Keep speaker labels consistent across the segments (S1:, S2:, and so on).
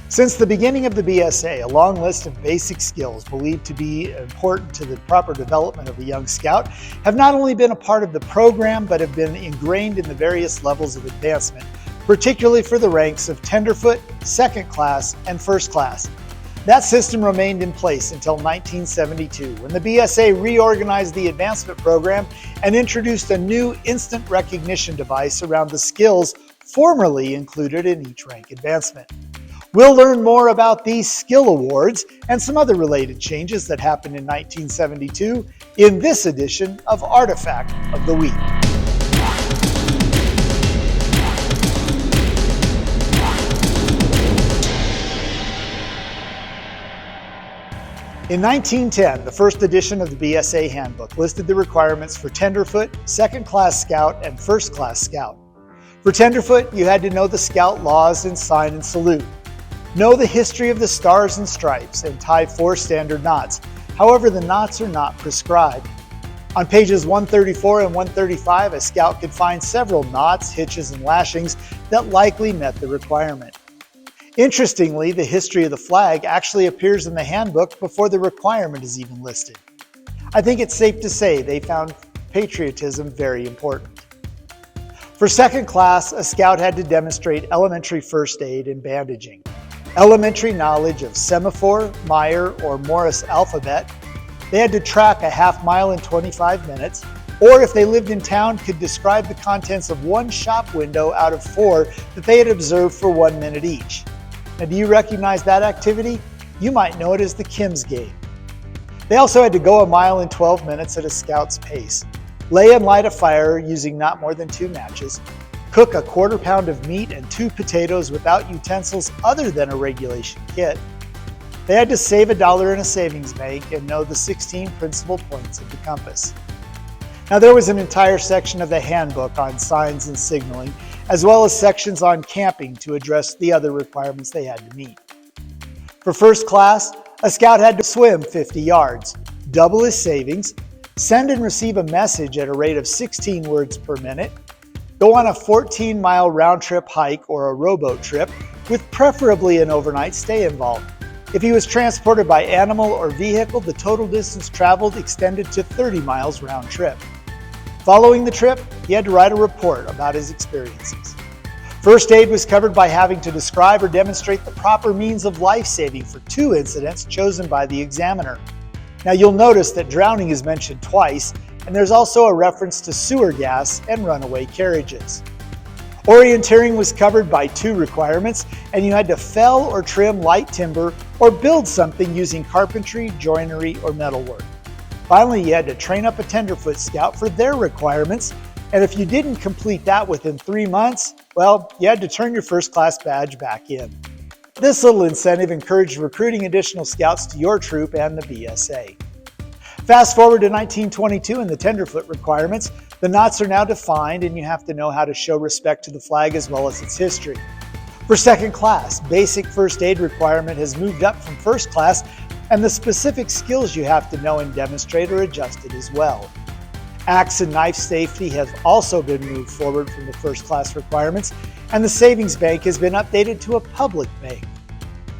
S1: Since the beginning of the BSA, a long list of basic skills believed to be important to the proper development of a young scout have not only been a part of the program, but have been ingrained in the various levels of advancement, particularly for the ranks of Tenderfoot, Second Class, and First Class. That system remained in place until 1972, when the BSA reorganized the advancement program and introduced a new instant recognition device around the skills formerly included in each rank advancement. We'll learn more about these skill awards and some other related changes that happened in 1972 in this edition of Artifact of the Week. In 1910, the first edition of the BSA handbook listed the requirements for Tenderfoot, Second Class Scout, and First Class Scout. For Tenderfoot, you had to know the Scout laws and sign and salute. Know the history of the stars and stripes and tie 4 standard knots. However, the knots are not prescribed. On pages 134 and 135, a scout could find several knots, hitches, and lashings that likely met the requirement. Interestingly, the history of the flag actually appears in the handbook before the requirement is even listed. I think it's safe to say they found patriotism very important. For Second Class, a scout had to demonstrate elementary first aid and bandaging, elementary knowledge of semaphore, Meyer, or Morse alphabet. They had to track a half mile in 25 minutes, or if they lived in town, could describe the contents of 1 shop window out of 4 that they had observed for 1 minute each. Now, do you recognize that activity? You might know it as the Kim's game. They also had to go a mile in 12 minutes at a scout's pace, lay and light a fire using not more than 2 matches, cook a 1/4 pound of meat and 2 potatoes without utensils other than a regulation kit. They had to save $1 in a savings bank and know the 16 principal points of the compass. Now, there was an entire section of the handbook on signs and signaling, as well as sections on camping to address the other requirements they had to meet. For First Class, a scout had to swim 50 yards, double his savings, send and receive a message at a rate of 16 words per minute, go on a 14-mile round-trip hike or a rowboat trip, with preferably an overnight stay involved. If he was transported by animal or vehicle, the total distance traveled extended to 30 miles round trip. Following the trip, he had to write a report about his experiences. First aid was covered by having to describe or demonstrate the proper means of life-saving for 2 incidents chosen by the examiner. Now, you'll notice that drowning is mentioned twice, and there's also a reference to sewer gas and runaway carriages. Orienteering was covered by 2 requirements, and you had to fell or trim light timber or build something using carpentry, joinery, or metalwork. Finally, you had to train up a Tenderfoot scout for their requirements, and if you didn't complete that within 3 months, well, you had to turn your First Class badge back in. This little incentive encouraged recruiting additional scouts to your troop and the BSA. Fast forward to 1922 and the Tenderfoot requirements. The knots are now defined and you have to know how to show respect to the flag as well as its history. For Second Class, basic first aid requirement has moved up from First Class, and the specific skills you have to know and demonstrate are adjusted as well. Axe and knife safety have also been moved forward from the First Class requirements, and the savings bank has been updated to a public bank.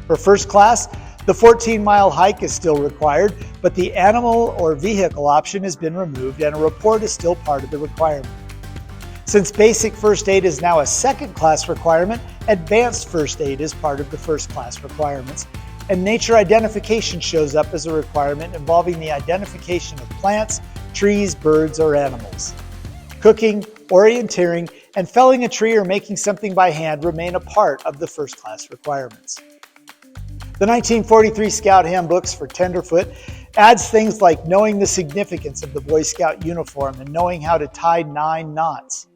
S1: For First Class, the 14-mile hike is still required, but the animal or vehicle option has been removed and a report is still part of the requirement. Since basic first aid is now a Second Class requirement, advanced first aid is part of the First Class requirements, and nature identification shows up as a requirement involving the identification of plants, trees, birds, or animals. Cooking, orienteering, and felling a tree or making something by hand remain a part of the First Class requirements. The 1943 Scout Handbooks for Tenderfoot adds things like knowing the significance of the Boy Scout uniform and knowing how to tie 9 knots.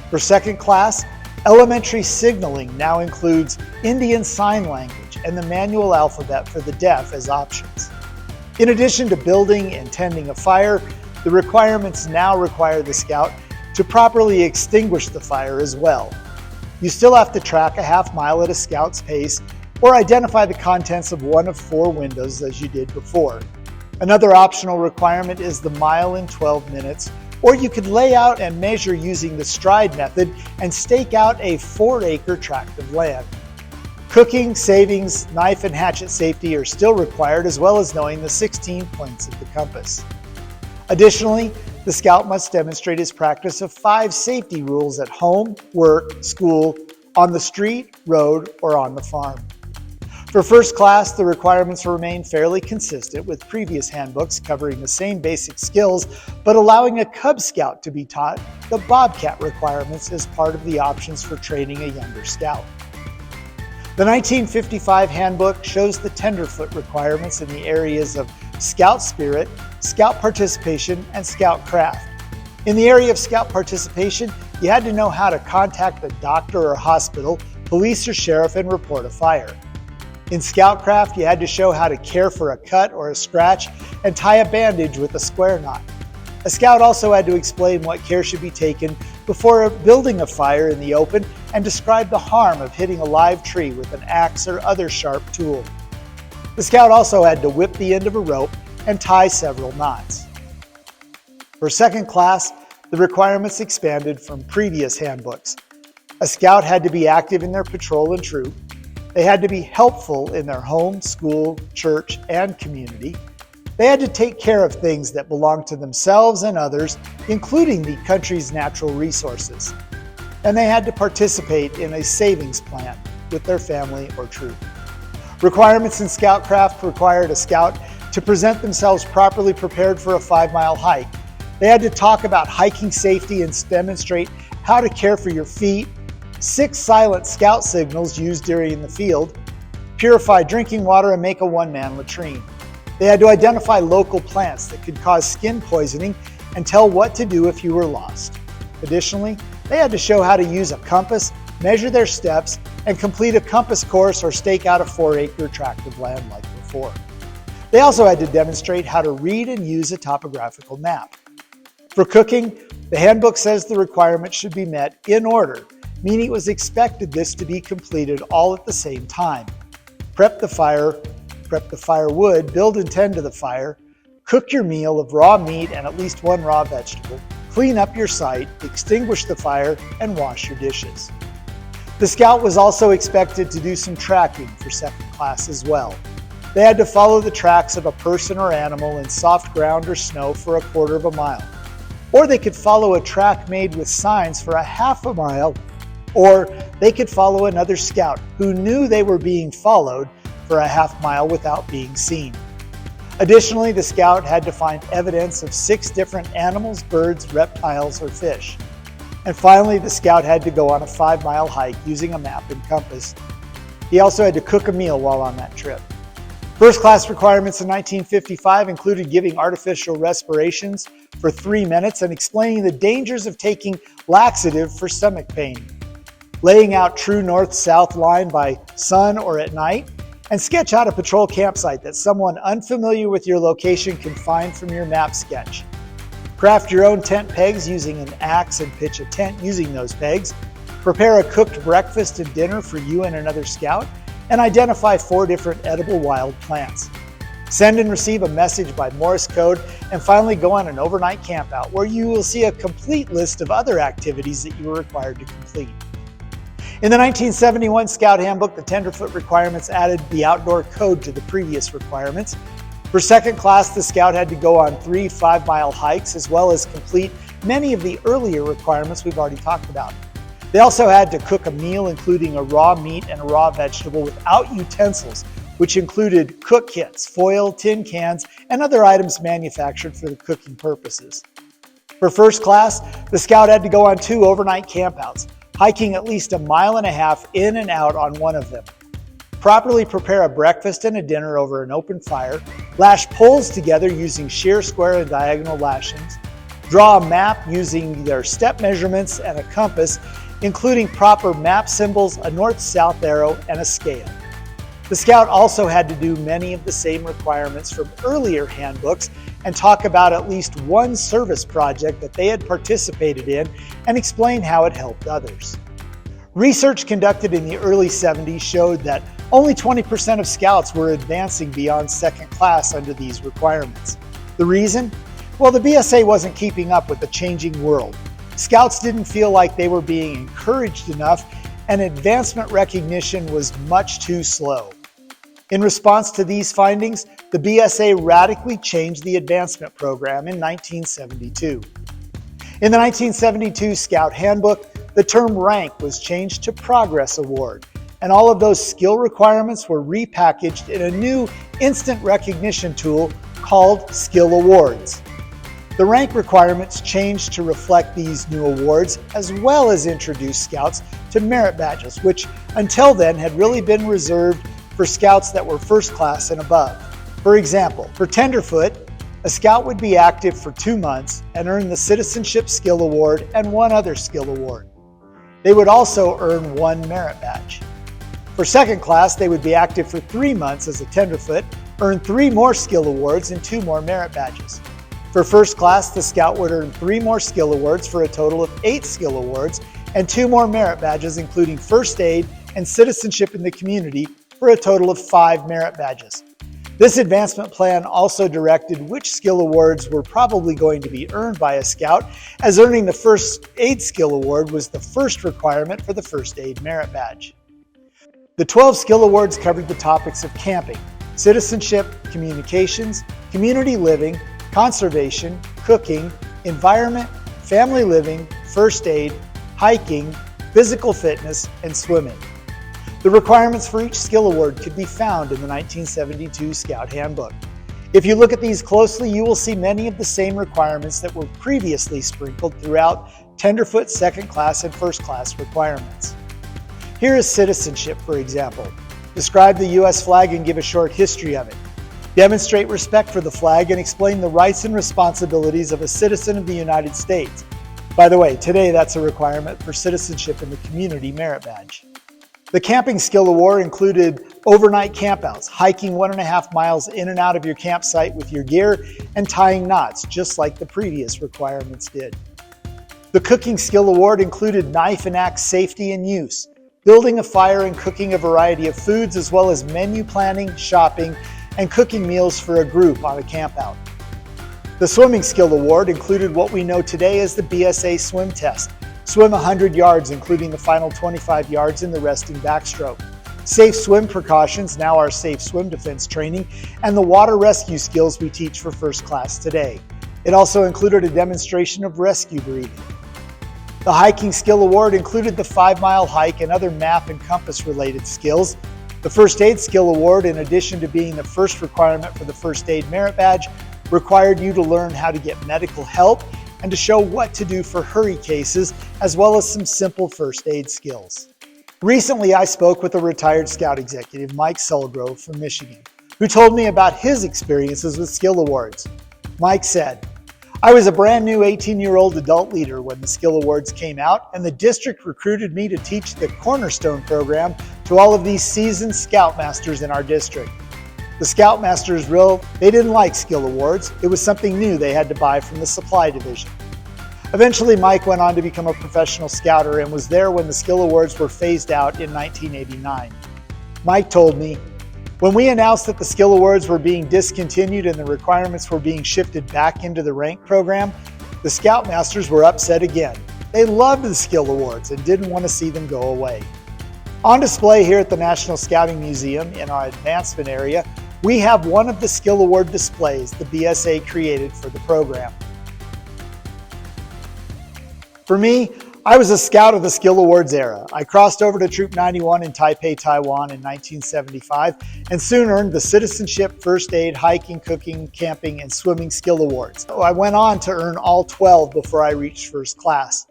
S1: For Second Class, elementary signaling now includes Indian Sign Language and the manual alphabet for the deaf as options. In addition to building and tending a fire, the requirements now require the scout to properly extinguish the fire as well. You still have to track a half mile at a scout's pace or identify the contents of 1 of 4 windows as you did before. Another optional requirement is the mile in 12 minutes, or you could lay out and measure using the stride method and stake out a 4-acre tract of land. Cooking, savings, knife and hatchet safety are still required, as well as knowing the 16 points of the compass. Additionally, the scout must demonstrate his practice of 5 safety rules at home, work, school, on the street, road, or on the farm. For first class, the requirements remain fairly consistent with previous handbooks covering the same basic skills, but allowing a Cub Scout to be taught the Bobcat requirements as part of the options for training a younger scout. The 1955 handbook shows the Tenderfoot requirements in the areas of scout spirit, scout participation, and scout craft. In the area of scout participation, you had to know how to contact a doctor or hospital, police or sheriff, and report a fire. In Scoutcraft, you had to show how to care for a cut or a scratch and tie a bandage with a square knot. A scout also had to explain what care should be taken before building a fire in the open and describe the harm of hitting a live tree with an axe or other sharp tool. The scout also had to whip the end of a rope and tie several knots. For second class, the requirements expanded from previous handbooks. A scout had to be active in their patrol and troop. They had to be helpful in their home, school, church, and community. They had to take care of things that belonged to themselves and others, including the country's natural resources. And they had to participate in a savings plan with their family or troop. Requirements in Scoutcraft required a scout to present themselves properly prepared for a 5-mile hike. They had to talk about hiking safety and demonstrate how to care for your feet, 6 silent scout signals used during the field, purify drinking water, and make a one-man latrine. They had to identify local plants that could cause skin poisoning and tell what to do if you were lost. Additionally, they had to show how to use a compass, measure their steps, and complete a compass course or stake out a 4-acre tract of land like before. They also had to demonstrate how to read and use a topographical map. For cooking, the handbook says the requirements should be met in order, meaning it was expected this to be completed all at the same time. Prep the firewood, build and tend to the fire, cook your meal of raw meat and at least 1 raw vegetable, clean up your site, extinguish the fire, and wash your dishes. The scout was also expected to do some tracking for second class as well. They had to follow the tracks of a person or animal in soft ground or snow for 1/4 of a mile. Or they could follow a track made with signs for 1/2 mile, or they could follow another scout who knew they were being followed for 1/2 mile without being seen. Additionally, the scout had to find evidence of 6 different animals, birds, reptiles, or fish. And finally, the scout had to go on a 5-mile hike using a map and compass. He also had to cook a meal while on that trip. First class requirements in 1955 included giving artificial respirations for 3 minutes and explaining the dangers of taking laxative for stomach pain, laying out true north-south line by sun or at night, and sketch out a patrol campsite that someone unfamiliar with your location can find from your map sketch. Craft your own tent pegs using an axe and pitch a tent using those pegs. Prepare a cooked breakfast and dinner for you and another scout, and identify 4 different edible wild plants. Send and receive a message by Morse code, and finally go on an overnight campout where you will see a complete list of other activities that you are required to complete. In the 1971 Scout Handbook, the Tenderfoot requirements added the outdoor code to the previous requirements. For second class, the scout had to go on 3 5-mile hikes, as well as complete many of the earlier requirements we've already talked about. They also had to cook a meal including a raw meat and a raw vegetable without utensils, which included cook kits, foil, tin cans, and other items manufactured for the cooking purposes. For first class, the scout had to go on 2 overnight campouts, hiking at least 1.5 miles in and out on one of them. Properly prepare a breakfast and a dinner over an open fire, lash poles together using shear, square, and diagonal lashings, draw a map using their step measurements and a compass, including proper map symbols, a north-south arrow, and a scale. The scout also had to do many of the same requirements from earlier handbooks and talk about at least one service project that they had participated in and explain how it helped others. Research conducted in the early 70s showed that only 20% of scouts were advancing beyond second class under these requirements. The reason? Well, the BSA wasn't keeping up with the changing world. Scouts didn't feel like they were being encouraged enough, and advancement recognition was much too slow. In response to these findings, the BSA radically changed the advancement program in 1972. In the 1972 Scout Handbook, the term rank was changed to Progress Award, and all of those skill requirements were repackaged in a new instant recognition tool called Skill Awards. The rank requirements changed to reflect these new awards, as well as introduce Scouts to merit badges, which until then had really been reserved for Scouts that were first class and above. For example, for Tenderfoot, a Scout would be active for 2 months and earn the Citizenship Skill Award and one other skill award. They would also earn one merit badge. For second class, they would be active for 3 months as a Tenderfoot, earn 3 more skill awards and 2 more merit badges. For first class, the Scout would earn 3 more skill awards for a total of 8 skill awards and 2 more merit badges, including first aid and citizenship in the community, for a total of 5 merit badges. This advancement plan also directed which skill awards were probably going to be earned by a Scout, as earning the first aid skill award was the first requirement for the first aid merit badge. The 12 skill awards covered the topics of camping, citizenship, communications, community living, conservation, cooking, environment, family living, first aid, hiking, physical fitness, and swimming. The requirements for each skill award could be found in the 1972 Scout Handbook. If you look at these closely, you will see many of the same requirements that were previously sprinkled throughout Tenderfoot second class and first class requirements. Here is citizenship, for example. Describe the U.S. flag and give a short history of it. Demonstrate respect for the flag and explain the rights and responsibilities of a citizen of the United States. By the way, today that's a requirement for citizenship in the community merit badge. The Camping Skill Award included overnight campouts, hiking 1.5 miles in and out of your campsite with your gear, and tying knots, just like the previous requirements did. The Cooking Skill Award included knife and axe safety and use, building a fire and cooking a variety of foods, as well as menu planning, shopping, and cooking meals for a group on a campout. The Swimming Skill Award included what we know today as the BSA swim test. Swim 100 yards, including the final 25 yards in the resting backstroke. Safe swim precautions, now our safe swim defense training, and the water rescue skills we teach for first class today. It also included a demonstration of rescue breathing. The Hiking Skill Award included the 5-mile hike and other map and compass related skills. The First Aid Skill Award, in addition to being the first requirement for the First Aid Merit Badge, required you to learn how to get medical help and to show what to do for hurry cases, as well as some simple first aid skills. Recently, I spoke with a retired Scout executive, Mike Sulgrove from Michigan, who told me about his experiences with skill awards. Mike said, "I was a brand new 18-year-old adult leader when the skill awards came out, and the district recruited me to teach the Cornerstone program to all of these seasoned Scoutmasters in our district. The Scoutmasters they didn't like skill awards. It was something new they had to buy from the supply division." Eventually, Mike went on to become a professional scouter and was there when the skill awards were phased out in 1989. Mike told me, "When we announced that the skill awards were being discontinued and the requirements were being shifted back into the rank program, the Scoutmasters were upset again. They loved the skill awards and didn't want to see them go away." On display here at the National Scouting Museum in our advancement area, we have one of the skill award displays the BSA created for the program. For me, I was a Scout of the Skill Awards era. I crossed over to Troop 91 in Taipei, Taiwan in 1975 and soon earned the Citizenship, First Aid, Hiking, Cooking, Camping, and Swimming Skill Awards. I went on to earn all 12 before I reached first class.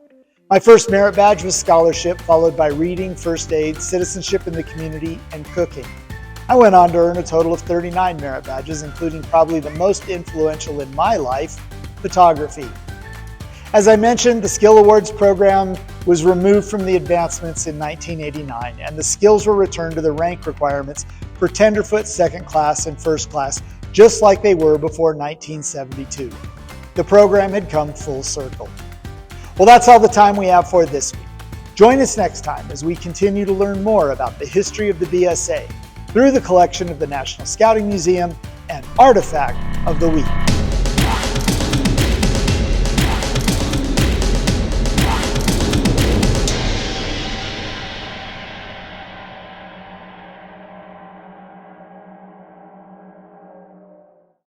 S1: My first merit badge was scholarship, followed by reading, first aid, citizenship in the community, and cooking. I went on to earn a total of 39 merit badges, including probably the most influential in my life, photography. As I mentioned, the Skill Awards program was removed from the advancements in 1989, and the skills were returned to the rank requirements for Tenderfoot second class and first class, just like they were before 1972. The program had come full circle. Well, that's all the time we have for this week. Join us next time as we continue to learn more about the history of the BSA through the collection of the National Scouting Museum and Artifact of the Week.